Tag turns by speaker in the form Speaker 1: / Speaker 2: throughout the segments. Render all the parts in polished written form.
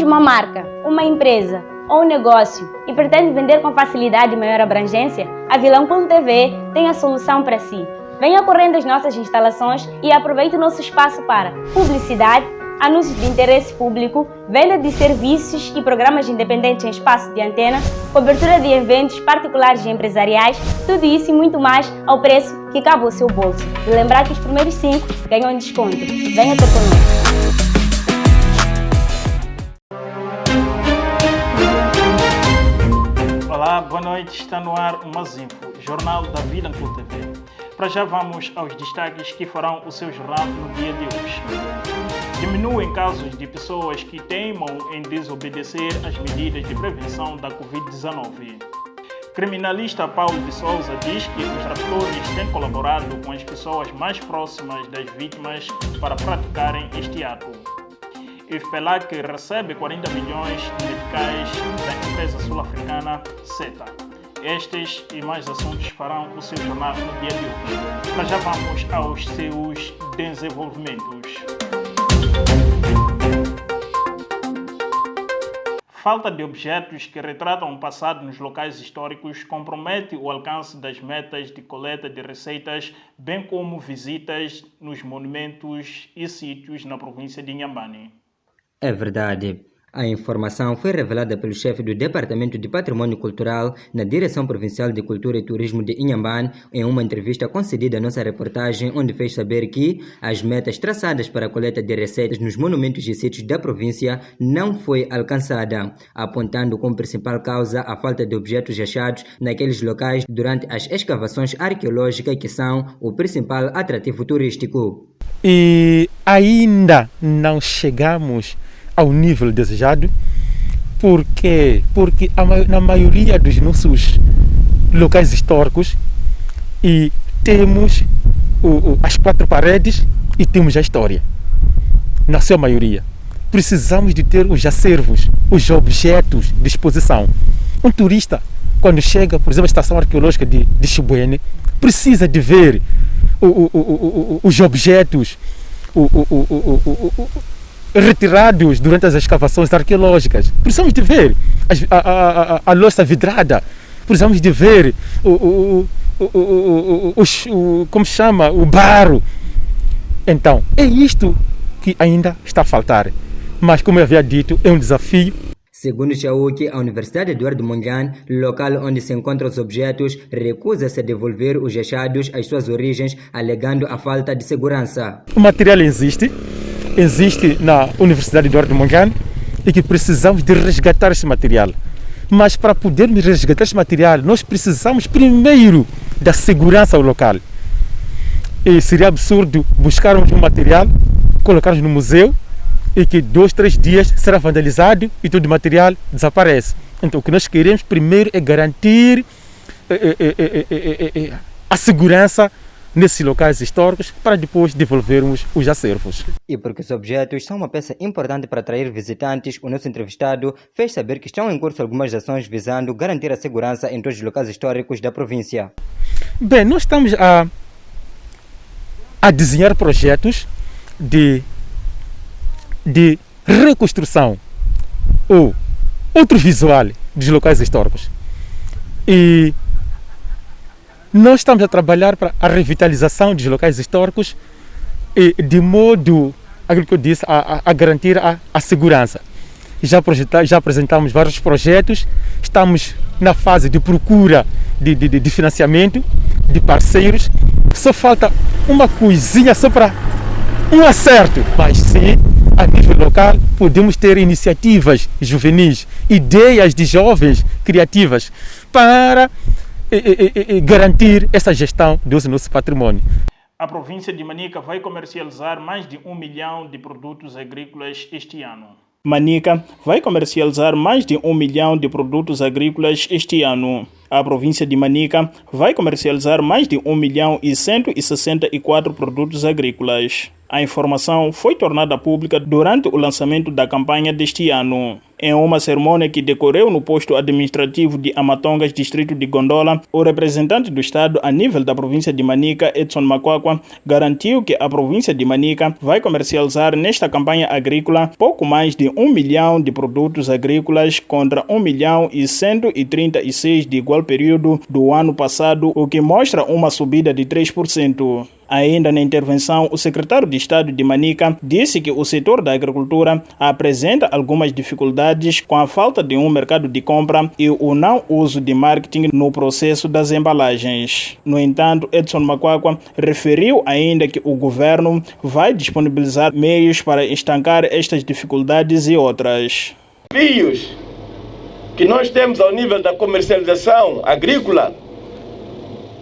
Speaker 1: uma marca, uma empresa ou um negócio e pretende vender com facilidade e maior abrangência? A Vilão.tv tem a solução para si. Venha correndo às nossas instalações e aproveite o nosso espaço para publicidade, anúncios de interesse público, venda de serviços e programas independentes em espaço de antena, cobertura de eventos particulares e empresariais, tudo isso e muito mais ao preço que cabe ao seu bolso. E lembrar que os primeiros 5 ganham desconto. Venha ter conosco.
Speaker 2: Olá, boa noite. Está no ar o Mazinfo, jornal da Vilão.tv. Para já vamos aos destaques que farão o seu jornal no dia de hoje. Diminuem casos de pessoas que teimam em desobedecer às medidas de prevenção da Covid-19. Criminalista Paulo de Souza diz que os raptores têm colaborado com as pessoas mais próximas das vítimas para praticarem este ato. IFPELAC recebe 40 milhões de meticais da empresa sul-africana CETA. Estes e mais assuntos farão o seu jornal no dia de hoje. Mas já vamos aos seus desenvolvimentos. Falta de objetos que retratam o passado nos locais históricos compromete o alcance das metas de coleta de receitas, bem como visitas nos monumentos e sítios na província de Inhambane.
Speaker 3: É verdade. A informação foi revelada pelo chefe do Departamento de Patrimônio Cultural na Direção Provincial de Cultura e Turismo de Inhambane em uma entrevista concedida à nossa reportagem, onde fez saber que as metas traçadas para a coleta de receitas nos monumentos e sítios da província não foi alcançada, apontando como principal causa a falta de objetos achados naqueles locais durante as escavações arqueológicas, que são o principal atrativo turístico.
Speaker 4: E ainda não chegamos ao nível desejado, porque na maioria dos nossos locais históricos e temos as 4 paredes e temos a história, na sua maioria. Precisamos de ter os acervos, os objetos de exposição. Um turista, quando chega, por exemplo, à estação arqueológica de Chibuene, precisa de ver os objetos retirados durante as escavações arqueológicas. Precisamos de ver a louça vidrada, precisamos de ver como se chama, o barro. Então, é isto que ainda está a faltar. Mas, como eu havia dito, é um desafio.
Speaker 3: Segundo Chauque, a Universidade Eduardo Mondlane, local onde se encontram os objetos, recusa-se a devolver os achados às suas origens, alegando a falta de segurança.
Speaker 4: O material existe na Universidade Eduardo Mondlane e que precisamos de resgatar esse material. Mas para podermos resgatar esse material, nós precisamos primeiro da segurança ao local. E seria absurdo buscarmos um material, colocarmos no museu e que 2, 3 dias será vandalizado e todo o material desaparece. Então o que nós queremos primeiro é garantir a segurança nesses locais históricos para depois devolvermos os acervos.
Speaker 3: E porque os objetos são uma peça importante para atrair visitantes, o nosso entrevistado fez saber que estão em curso algumas ações visando garantir a segurança em todos os locais históricos da província.
Speaker 4: Bem, nós estamos a desenhar projetos de reconstrução ou outro visual dos locais históricos. E nós estamos a trabalhar para a revitalização dos locais históricos e de modo, aquilo que eu disse, a garantir a segurança. Já apresentamos vários projetos, estamos na fase de procura de financiamento, de parceiros. Só falta uma coisinha só para um acerto, mas sim, a nível local, podemos ter iniciativas juvenis, ideias de jovens criativas para garantir essa gestão do nosso patrimônio.
Speaker 2: A província de Manica vai comercializar mais de 1 milhão de produtos agrícolas este ano. Manica vai comercializar mais de 1 milhão de produtos agrícolas este ano. A província de Manica vai comercializar mais de 1 milhão e 164 produtos agrícolas. A informação foi tornada pública durante o lançamento da campanha deste ano. Em uma cerimônia que decorreu no posto administrativo de Amatongas, distrito de Gondola, o representante do Estado a nível da província de Manica, Edson Makwakwa, garantiu que a província de Manica vai comercializar nesta campanha agrícola pouco mais de 1 milhão de produtos agrícolas contra 1 milhão e 136 de igual período do ano passado, o que mostra uma subida de 3%. Ainda na intervenção, o secretário de Estado de Manica disse que o setor da agricultura apresenta algumas dificuldades com a falta de um mercado de compra e o não uso de marketing no processo das embalagens. No entanto, Edson Makwakwa referiu ainda que o governo vai disponibilizar meios para estancar estas dificuldades e outras.
Speaker 5: Desafios que nós temos ao nível da comercialização agrícola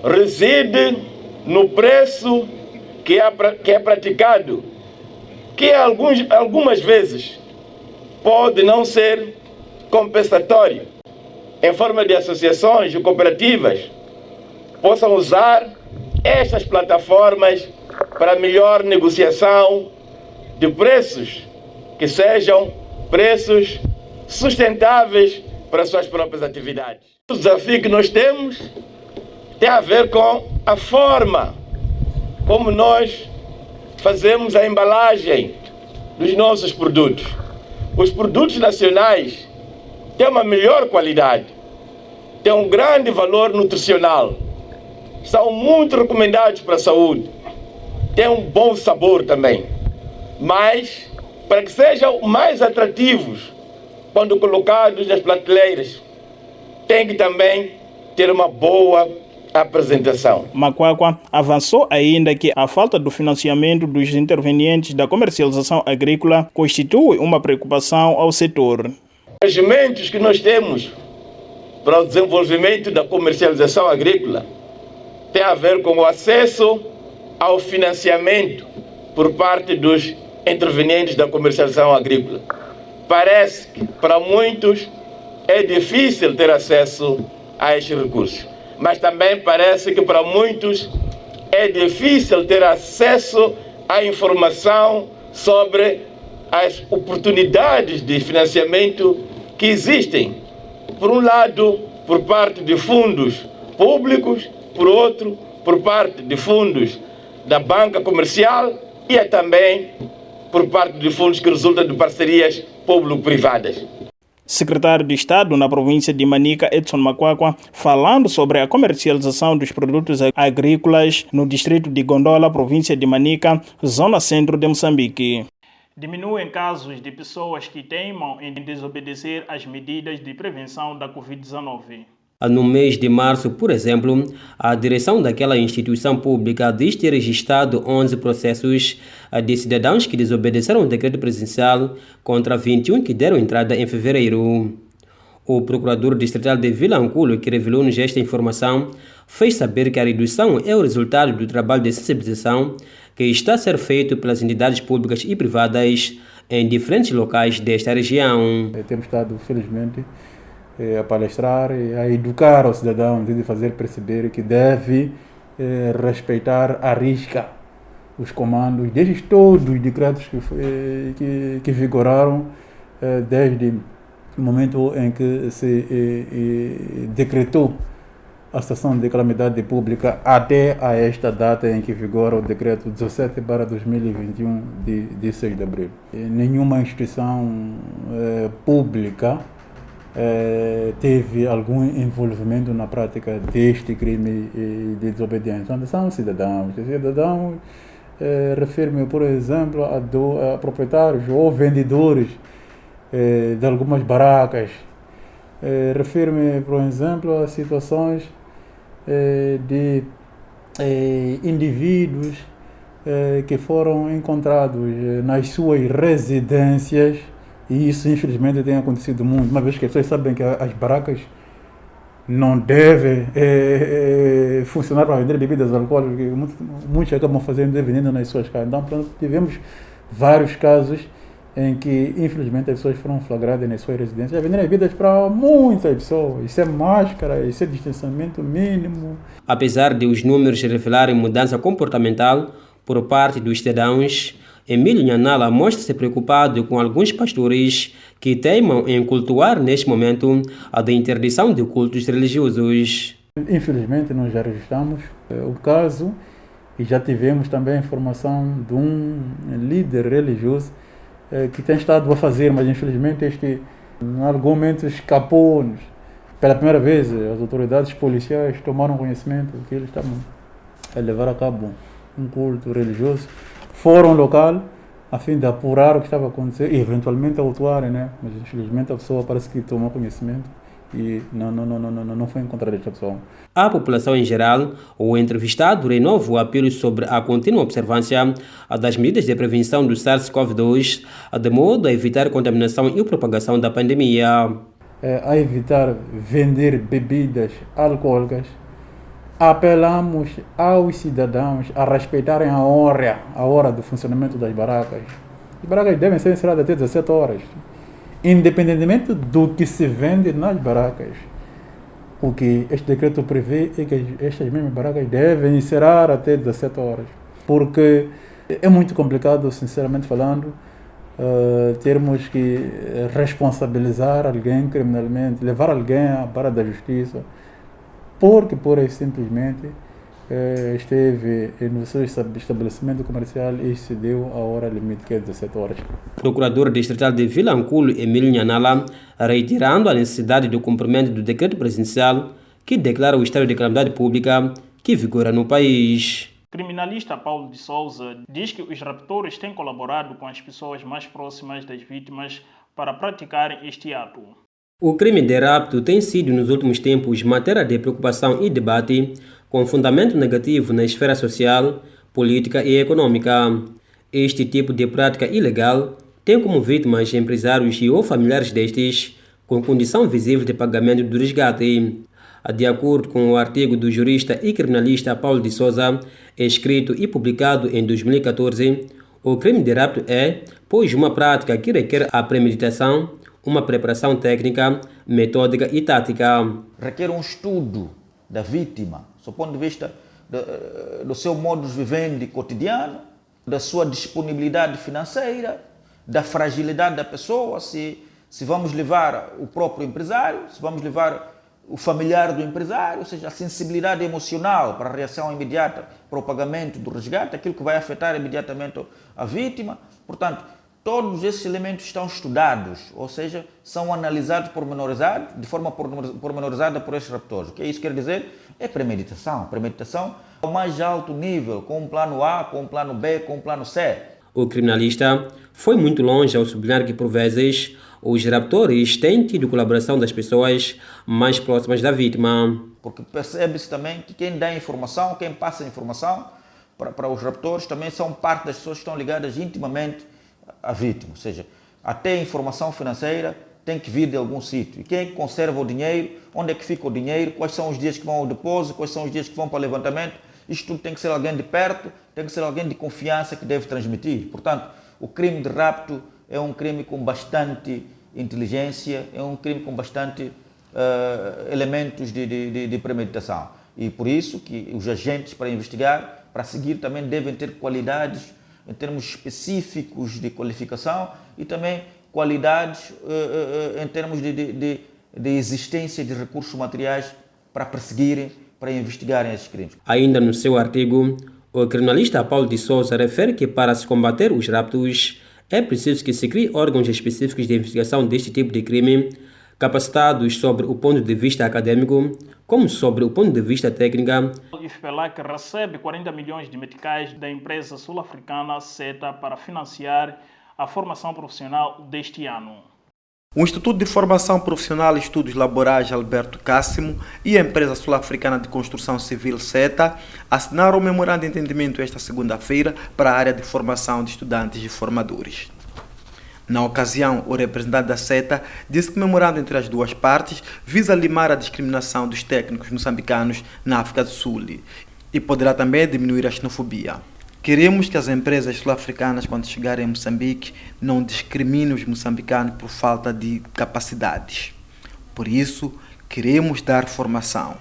Speaker 5: reside no preço que é praticado, que algumas vezes pode não ser compensatório, em forma de associações e cooperativas possam usar estas plataformas para melhor negociação de preços, que sejam preços sustentáveis para suas próprias atividades. O desafio que nós temos tem a ver com a forma como nós fazemos a embalagem dos nossos produtos. Os produtos nacionais têm uma melhor qualidade, têm um grande valor nutricional, são muito recomendados para a saúde, têm um bom sabor também. Mas, para que sejam mais atrativos quando colocados nas prateleiras, tem que também ter uma boa apresentação.
Speaker 2: Makwakwa avançou ainda que a falta do financiamento dos intervenientes da comercialização agrícola constitui uma preocupação ao setor.
Speaker 5: Os instrumentos que nós temos para o desenvolvimento da comercialização agrícola tem a ver com o acesso ao financiamento por parte dos intervenientes da comercialização agrícola. Parece que para muitos é difícil ter acesso a estes recursos, mas também parece que para muitos é difícil ter acesso à informação sobre as oportunidades de financiamento que existem, por um lado, por parte de fundos públicos, por outro, por parte de fundos da banca comercial e também por parte de fundos que resultam de parcerias público-privadas.
Speaker 2: Secretário de Estado na província de Manica, Edson Makwakwa, falando sobre a comercialização dos produtos agrícolas no distrito de Gondola, província de Manica, zona centro de Moçambique. Diminuem casos de pessoas que teimam em desobedecer às medidas de prevenção da Covid-19.
Speaker 6: No mês de março, por exemplo, a direção daquela instituição pública diz ter registrado 11 processos de cidadãos que desobedeceram o decreto presidencial contra 21 que deram entrada em fevereiro. O procurador distrital de Vilanculo, que revelou-nos esta informação, fez saber que a redução é o resultado do trabalho de sensibilização que está a ser feito pelas entidades públicas e privadas em diferentes locais desta região.
Speaker 4: Temos estado, felizmente, a palestrar e a educar o cidadão, de fazer perceber que deve respeitar à risca os comandos desde todos os decretos que vigoraram desde o momento em que se decretou a situação de calamidade pública até a esta data em que vigora o decreto 17/2021 de 6 de abril. Nenhuma instituição pública teve algum envolvimento na prática deste crime de desobediência. Onde são cidadãos? Cidadãos, refiro-me, por exemplo, a proprietários ou vendedores de algumas barracas. Refiro-me, por exemplo, a situações de indivíduos que foram encontrados nas suas residências. E isso, infelizmente, tem acontecido muito, uma vez que as pessoas sabem que as barracas não devem funcionar para vender bebidas alcoólicas, que muitos acabam fazendo e vendendo nas suas casas. Então, tivemos vários casos em que, infelizmente, as pessoas foram flagradas nas suas residências, vendendo bebidas para muitas pessoas. Isso é máscara, isso é distanciamento mínimo.
Speaker 6: Apesar de os números revelarem mudança comportamental por parte dos cidadãos Emílio Nhanala mostra-se preocupado com alguns pastores que teimam em cultuar neste momento a da interdição de cultos religiosos.
Speaker 7: Infelizmente nós já registramos o caso e já tivemos também a informação de um líder religioso que tem estado a fazer, mas infelizmente este em algum momento escapou-nos. Pela primeira vez as autoridades policiais tomaram conhecimento que eles estavam a levar a cabo um culto religioso. Foram ao local a fim de apurar o que estava acontecendo e eventualmente autuarem, né? Mas infelizmente a pessoa parece que tomou conhecimento e não foi encontrada esta pessoa.
Speaker 6: A população em geral, o entrevistado renova o apelo sobre a contínua observância das medidas de prevenção do SARS-CoV-2, de modo a evitar a contaminação e a propagação da pandemia.
Speaker 7: A evitar vender bebidas alcoólicas, apelamos aos cidadãos a respeitarem a hora do funcionamento das barracas. As barracas devem ser encerradas até 17 horas. Independentemente do que se vende nas barracas, o que este decreto prevê é que estas mesmas barracas devem encerrar até 17 horas. Porque é muito complicado, sinceramente falando, termos que responsabilizar alguém criminalmente, levar alguém à vara da justiça, porque pura e simplesmente esteve no seu estabelecimento comercial e excedeu a hora limite, que é 17 horas.
Speaker 6: O procurador distrital de Vilanculo, Emílio Nhanala, reiterando a necessidade do cumprimento do decreto presidencial que declara o estado de calamidade pública que vigora no país.
Speaker 2: O criminalista Paulo de Souza diz que os raptores têm colaborado com as pessoas mais próximas das vítimas para praticarem este ato.
Speaker 6: O crime de rapto tem sido nos últimos tempos matéria de preocupação e debate, com fundamento negativo na esfera social, política e econômica. Este tipo de prática ilegal tem como vítimas empresários e ou familiares destes, com condição visível de pagamento do resgate. De acordo com o artigo do jurista e criminalista Paulo de Souza, escrito e publicado em 2014, o crime de rapto é, pois, uma prática que requer a premeditação, uma preparação técnica, metódica e tática.
Speaker 8: Requer um estudo da vítima, do ponto de vista do seu modo de vivendi cotidiano, da sua disponibilidade financeira, da fragilidade da pessoa, se vamos levar o próprio empresário, se vamos levar o familiar do empresário, ou seja, a sensibilidade emocional para a reação imediata para o pagamento do resgate, aquilo que vai afetar imediatamente a vítima. Portanto, todos esses elementos estão estudados, ou seja, são analisados pormenorizados, de forma pormenorizada por esses raptores. O que isso quer dizer? É premeditação. Premeditação ao mais alto nível, com um plano A, com um plano B, com um plano C.
Speaker 6: O criminalista foi muito longe ao sublinhar que, por vezes, os raptores têm tido colaboração das pessoas mais próximas da vítima.
Speaker 8: Porque percebe-se também que quem dá informação, quem passa informação para os raptores, também são parte das pessoas que estão ligadas intimamente à vítima. Ou seja, até a informação financeira tem que vir de algum sítio. E quem conserva o dinheiro, onde é que fica o dinheiro, quais são os dias que vão ao depósito, quais são os dias que vão para o levantamento. Isto tudo tem que ser alguém de perto, tem que ser alguém de confiança que deve transmitir. Portanto, o crime de rapto é um crime com bastante inteligência, é um crime com bastante elementos de premeditação. E por isso que os agentes para investigar, para seguir, também devem ter qualidades em termos específicos de qualificação e também qualidades em termos de existência de recursos materiais para perseguirem, para investigarem esses crimes.
Speaker 6: Ainda no seu artigo, o criminalista Paulo de Souza refere que para se combater os raptos é preciso que se criem órgãos específicos de investigação deste tipo de crime, capacitados sobre o ponto de vista acadêmico, como sobre o ponto de vista técnico.
Speaker 2: O IFPELAC recebe 40 milhões de meticais da empresa sul-africana SETA para financiar a formação profissional deste ano.
Speaker 9: O Instituto de Formação Profissional e Estudos Laborais Alberto Cássimo e a empresa sul-africana de construção civil SETA assinaram o memorando de entendimento esta segunda-feira para a área de formação de estudantes e formadores. Na ocasião, o representante da SETA disse que o memorando entre as duas partes visa limar a discriminação dos técnicos moçambicanos na África do Sul e poderá também diminuir a xenofobia. Queremos que as empresas sul-africanas, quando chegarem em Moçambique, não discriminem os moçambicanos por falta de capacidades. Por isso, queremos dar formação.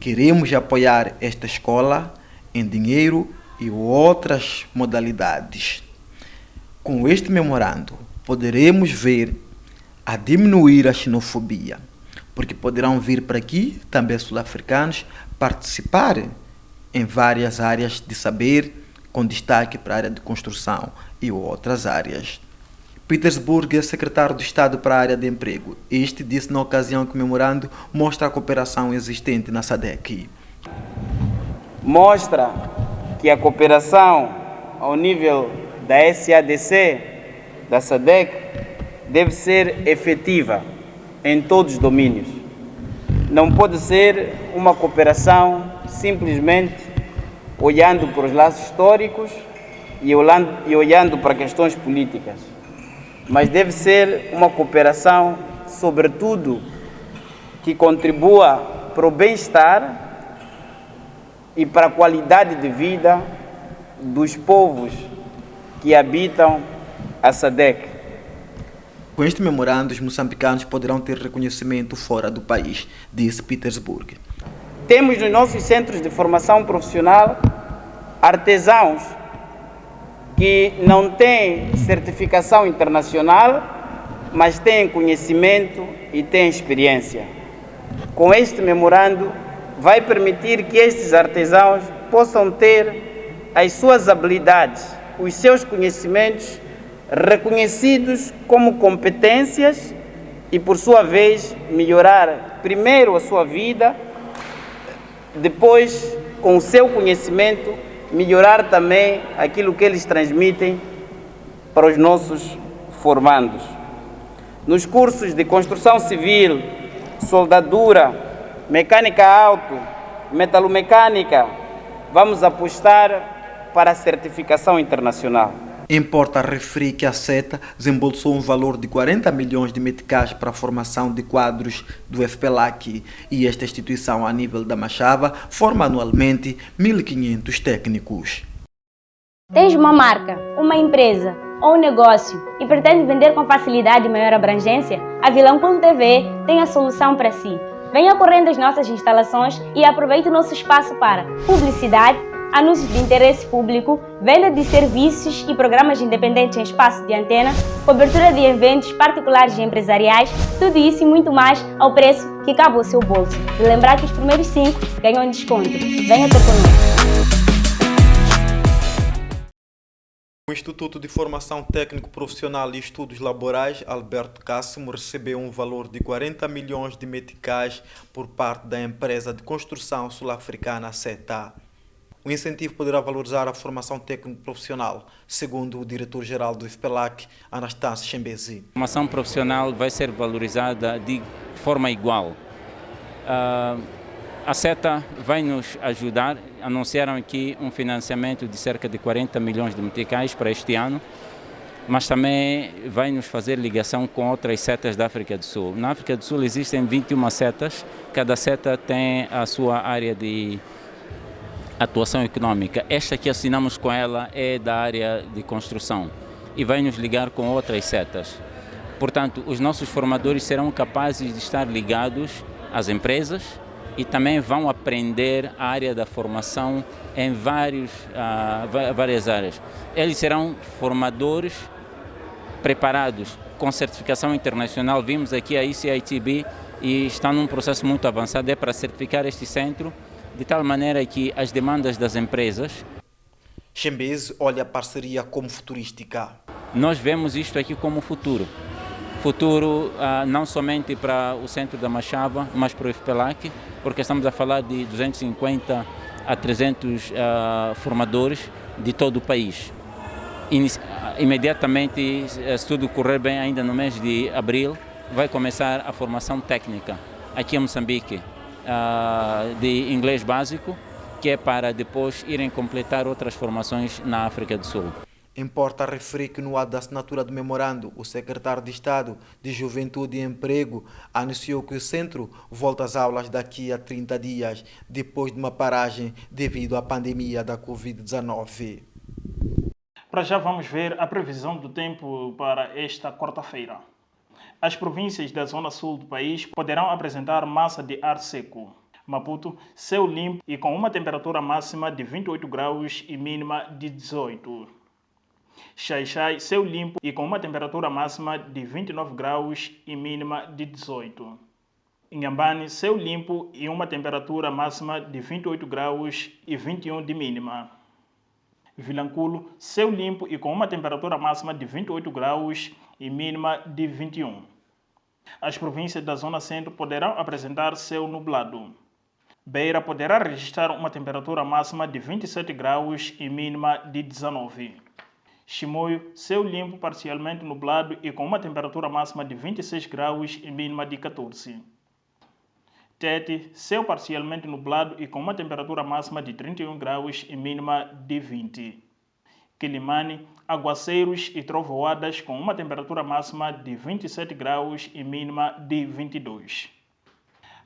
Speaker 9: Queremos apoiar esta escola em dinheiro e outras modalidades. Com este memorando, poderemos ver a diminuir a xenofobia, porque poderão vir para aqui também sul-africanos participar em várias áreas de saber, com destaque para a área de construção e outras áreas. Petersburg é secretário de Estado para a área de emprego. Este disse na ocasião que o memorando mostra a cooperação existente na SADC.
Speaker 10: Mostra que a cooperação ao nível da SADC, da SADC, deve ser efetiva em todos os domínios. Não pode ser uma cooperação simplesmente olhando para os laços históricos e olhando para questões políticas, mas deve ser uma cooperação, sobretudo, que contribua para o bem-estar e para a qualidade de vida dos povos que habitam a SADC.
Speaker 9: Com este memorando, os moçambicanos poderão ter reconhecimento fora do país, disse Petersburg.
Speaker 10: Temos nos nossos centros de formação profissional artesãos que não têm certificação internacional, mas têm conhecimento e têm experiência. Com este memorando, vai permitir que estes artesãos possam ter as suas habilidades, os seus conhecimentos reconhecidos como competências e, por sua vez, melhorar primeiro a sua vida, depois, com o seu conhecimento, melhorar também aquilo que eles transmitem para os nossos formandos. Nos cursos de construção civil, soldadura, mecânica auto, metalomecânica, vamos apostar para a certificação internacional.
Speaker 9: Importa referir que a SETA desembolsou um valor de 40 milhões de meticais para a formação de quadros do FPLAC e esta instituição a nível da Machava forma anualmente 1.500 técnicos.
Speaker 1: Tens uma marca, uma empresa ou um negócio e pretende vender com facilidade e maior abrangência? A Vilanculo TV tem a solução para si. Venha correndo às nossas instalações e aproveite o nosso espaço para publicidade, anúncios de interesse público, venda de serviços e programas independentes em espaço de antena, cobertura de eventos particulares e empresariais, tudo isso e muito mais ao preço que cabe ao seu bolso. E lembrar que os primeiros 5 ganham desconto. Venha ter conosco.
Speaker 9: O Instituto de Formação Técnico Profissional e Estudos Laborais, Alberto Cássimo, recebeu um valor de 40 milhões de meticais por parte da empresa de construção sul-africana SETA. O incentivo poderá valorizar a formação técnico-profissional, segundo o diretor-geral do FPLAC, Anastácio Chembezi.
Speaker 11: A formação profissional vai ser valorizada de forma igual. A SETA vai nos ajudar, anunciaram aqui um financiamento de cerca de 40 milhões de meticais para este ano, mas também vai nos fazer ligação com outras setas da África do Sul. Na África do Sul existem 21 setas, cada seta tem a sua área de atuação econômica. Esta que assinamos com ela é da área de construção e vai nos ligar com outras setas. Portanto, os nossos formadores serão capazes de estar ligados às empresas e também vão aprender a área da formação em várias áreas. Eles serão formadores preparados com certificação internacional. Vimos aqui a ICITB e está num processo muito avançado, é para certificar este centro de tal maneira que as demandas das empresas...
Speaker 9: Chembezi olha a parceria como futurística.
Speaker 11: Nós vemos isto aqui como futuro. Futuro não somente para o centro da Machava, mas para o FPLAC, porque estamos a falar de 250 a 300 formadores de todo o país. Imediatamente, se tudo correr bem, ainda no mês de abril, vai começar a formação técnica aqui em Moçambique, de inglês básico, que é para depois irem completar outras formações na África do Sul.
Speaker 9: Importa referir que no ato da assinatura do memorando, o secretário de Estado de Juventude e Emprego anunciou que o centro volta às aulas daqui a 30 dias, depois de uma paragem devido à pandemia da Covid-19.
Speaker 2: Para já vamos ver a previsão do tempo para esta quarta-feira. As províncias da zona sul do país poderão apresentar massa de ar seco. Maputo, céu limpo e com uma temperatura máxima de 28 graus e mínima de 18. Xai-Xai, céu limpo e com uma temperatura máxima de 29 graus e mínima de 18. Inhambane, céu limpo e uma temperatura máxima de 28 graus e 21 de mínima. Vilanculo, céu limpo e com uma temperatura máxima de 28 graus e mínima de 21. As províncias da Zona Centro poderão apresentar céu nublado. Beira poderá registrar uma temperatura máxima de 27 graus e mínima de 19. Chimoio, céu limpo parcialmente nublado e com uma temperatura máxima de 26 graus e mínima de 14. Tete, céu parcialmente nublado e com uma temperatura máxima de 31 graus e mínima de 20. Quilimane, aguaceiros e trovoadas com uma temperatura máxima de 27 graus e mínima de 22.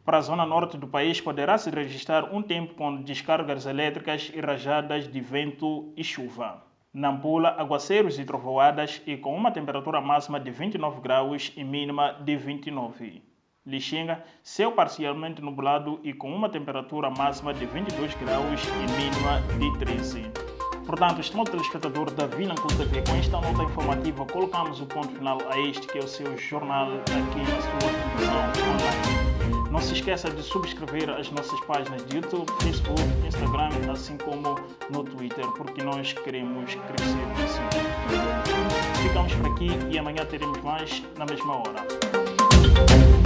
Speaker 2: Para a zona norte do país poderá se registrar um tempo com descargas elétricas e rajadas de vento e chuva. Nampula, aguaceiros e trovoadas e com uma temperatura máxima de 29 graus e mínima de 29. Lixinga, céu parcialmente nublado e com uma temperatura máxima de 22 graus e mínima de 13. Portanto, estimado telespectador da Vilanculo TV, com esta nota informativa colocamos o ponto final a este que é o seu jornal aqui na sua televisão online. Não se esqueça de subscrever as nossas páginas de YouTube, Facebook, Instagram, assim como no Twitter, porque nós queremos crescer assim. Ficamos por aqui e amanhã teremos mais na mesma hora.